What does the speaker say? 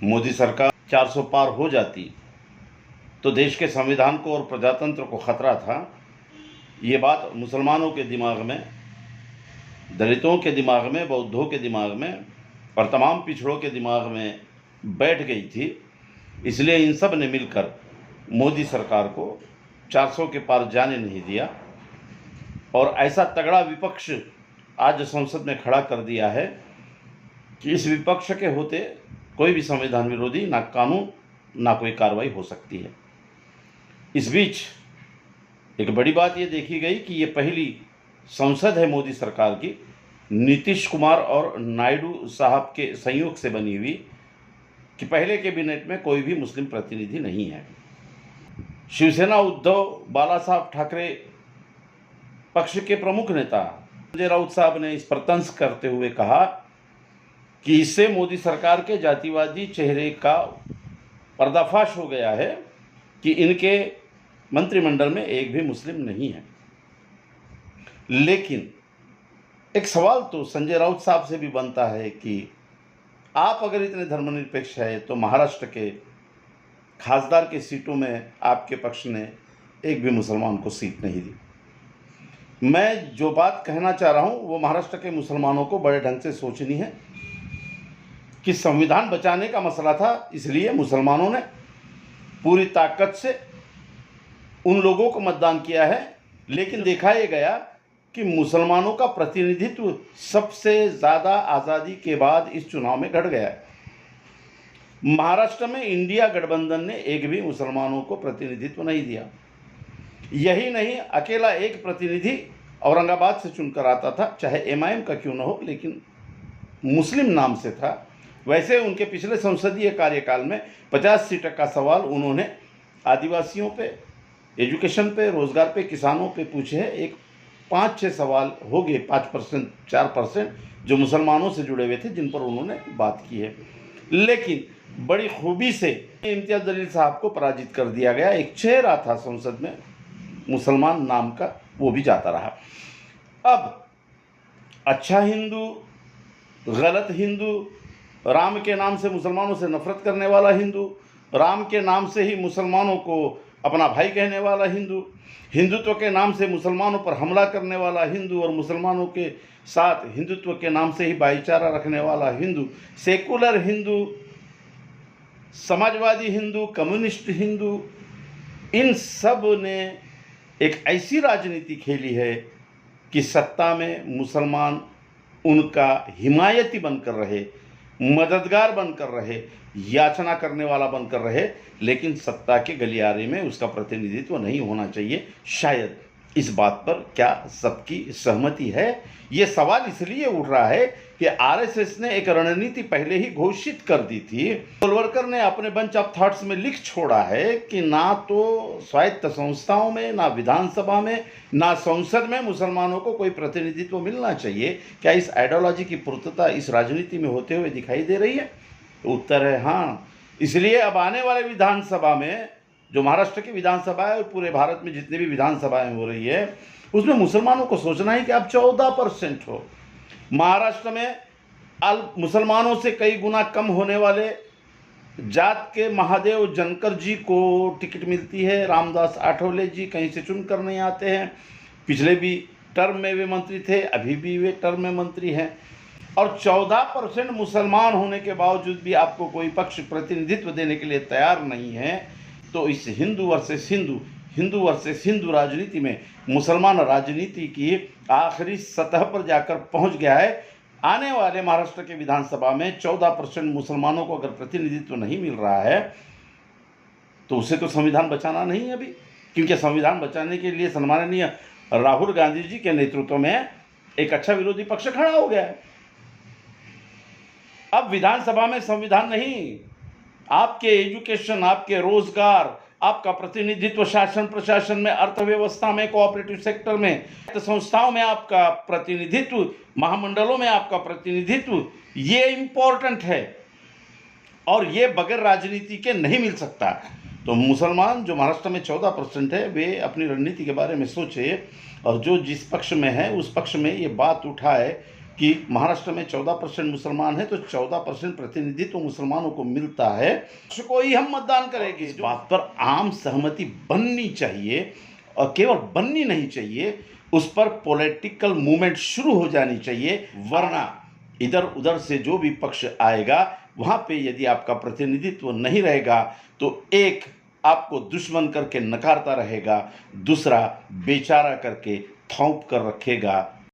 मोदी सरकार 400 पार हो जाती तो देश के संविधान को और प्रजातंत्र को खतरा था। ये बात मुसलमानों के दिमाग में, दलितों के दिमाग में, बौद्धों के दिमाग में और तमाम पिछड़ों के दिमाग में बैठ गई थी। इसलिए इन सब ने मिलकर मोदी सरकार को 400 के पार जाने नहीं दिया और ऐसा तगड़ा विपक्ष आज संसद में खड़ा कर दिया है कि इस विपक्ष के होते कोई भी संविधान विरोधी ना कानून ना कोई कार्रवाई हो सकती है। इस बीच एक बड़ी बात ये देखी गई कि ये पहली संसद है मोदी सरकार की नीतीश कुमार और नायडू साहब के संयोग से बनी हुई कि पहले कैबिनेट में कोई भी मुस्लिम प्रतिनिधि नहीं है। शिवसेना उद्धव बाला साहब ठाकरे पक्ष के प्रमुख नेता संजय राउत साहब ने इस पर तंज करते हुए कहा कि इससे मोदी सरकार के जातिवादी चेहरे का पर्दाफाश हो गया है कि इनके मंत्रिमंडल में एक भी मुस्लिम नहीं है। लेकिन एक सवाल तो संजय राउत साहब से भी बनता है कि आप अगर इतने धर्मनिरपेक्ष है तो महाराष्ट्र के खासदार के सीटों में आपके पक्ष ने एक भी मुसलमान को सीट नहीं दी। मैं जो बात कहना चाह रहा हूँ वो महाराष्ट्र के मुसलमानों को बड़े ढंग से सोचनी है कि संविधान बचाने का मसला था, इसलिए मुसलमानों ने पूरी ताकत से उन लोगों को मतदान किया है। लेकिन देखा यह गया कि मुसलमानों का प्रतिनिधित्व सबसे ज़्यादा आज़ादी के बाद इस चुनाव में घट गया है। महाराष्ट्र में इंडिया गठबंधन ने एक भी मुसलमानों को प्रतिनिधित्व नहीं दिया। यही नहीं, अकेला एक प्रतिनिधि औरंगाबाद से चुनकर आता था, चाहे एमआईएम का क्यों न हो, लेकिन मुस्लिम नाम से था। वैसे उनके पिछले संसदीय कार्यकाल में 50 सीट का सवाल उन्होंने आदिवासियों पे, एजुकेशन पे, रोज़गार पे, किसानों पे पूछे हैं। एक 5-6 सवाल हो गए, 5%, 4% जो मुसलमानों से जुड़े हुए थे, जिन पर उन्होंने बात की है। लेकिन बड़ी खूबी से इम्तियाज़ जलील साहब को पराजित कर दिया गया। एक चेहरा था संसद में मुसलमान नाम का, वो भी जाता रहा। अब अच्छा हिंदू, गलत हिंदू, राम के नाम से मुसलमानों से नफरत करने वाला हिंदू, राम के नाम से ही मुसलमानों को अपना भाई कहने वाला हिंदू, हिंदुत्व के नाम से मुसलमानों पर हमला करने वाला हिंदू और मुसलमानों के साथ हिंदुत्व के नाम से ही भाईचारा रखने वाला हिंदू, सेकुलर हिंदू, समाजवादी हिंदू, कम्युनिस्ट हिंदू, इन सब ने एक ऐसी राजनीति खेली है कि सत्ता में मुसलमान उनका हिमायती बनकर रहे, मददगार बनकर रहे, याचना करने वाला बनकर रहे, लेकिन सत्ता के गलियारे में उसका प्रतिनिधित्व नहीं होना चाहिए। शायद इस बात पर क्या सबकी सहमति है? ये सवाल इसलिए उठ रहा है कि आरएसएस ने एक रणनीति पहले ही घोषित कर दी थी। गोलवलकर ने अपने बंच ऑफ थॉट्स में लिख छोड़ा है कि ना तो स्वायत्त संस्थाओं में, ना विधानसभा में, ना संसद में मुसलमानों को कोई प्रतिनिधित्व मिलना चाहिए। क्या इस आइडियोलॉजी की पूर्तता इस राजनीति में होते हुए दिखाई दे रही है? उत्तर है हाँ। इसलिए अब आने वाले विधानसभा में, जो महाराष्ट्र की विधानसभा है और पूरे भारत में जितनी भी विधानसभाएं हो रही है, उसमें मुसलमानों को सोचना है कि आप 14% हो। महाराष्ट्र में मुसलमानों से कई गुना कम होने वाले जात के महादेव जनकर जी को टिकट मिलती है। रामदास आठवले जी कहीं से चुनकर नहीं आते हैं। पिछले भी टर्म में वे मंत्री थे, अभी भी वे टर्म में मंत्री हैं। और 14% मुसलमान होने के बावजूद भी आपको कोई पक्ष प्रतिनिधित्व देने के लिए तैयार नहीं है। तो इस हिंदू वर्सेस हिंदू, हिंदू वर्सेस हिंदू राजनीति में मुसलमान राजनीति की आखिरी सतह पर जाकर पहुंच गया है। आने वाले महाराष्ट्र के विधानसभा में 14% मुसलमानों को अगर प्रतिनिधित्व नहीं मिल रहा है तो उसे तो संविधान बचाना नहीं है अभी, क्योंकि संविधान बचाने के लिए सम्माननीय राहुल गांधी जी के नेतृत्व में एक अच्छा विरोधी पक्ष खड़ा हो गया है। अब विधानसभा में संविधान नहीं, आपके एजुकेशन, आपके रोजगार, आपका प्रतिनिधित्व शासन प्रशासन में, अर्थव्यवस्था में, कोऑपरेटिव सेक्टर में, संस्थाओं में आपका प्रतिनिधित्व, महामंडलों में आपका प्रतिनिधित्व, ये इम्पोर्टेंट है और ये बगैर राजनीति के नहीं मिल सकता। तो मुसलमान जो महाराष्ट्र में 14% है, वे अपनी रणनीति के बारे में सोचे और जो जिस पक्ष में है उस पक्ष में ये बात उठाए कि महाराष्ट्र में 14% मुसलमान है तो 14% प्रतिनिधित्व मुसलमानों को मिलता है, उसको ही हम मतदान करेंगे। इस बात पर आम सहमति बननी चाहिए और केवल बननी नहीं चाहिए, उस पर पॉलिटिकल मूवमेंट शुरू हो जानी चाहिए, वरना इधर उधर से जो भी पक्ष आएगा वहाँ पे यदि आपका प्रतिनिधित्व नहीं रहेगा तो एक आपको दुश्मन करके नकारता रहेगा, दूसरा बेचारा करके थोप कर रखेगा।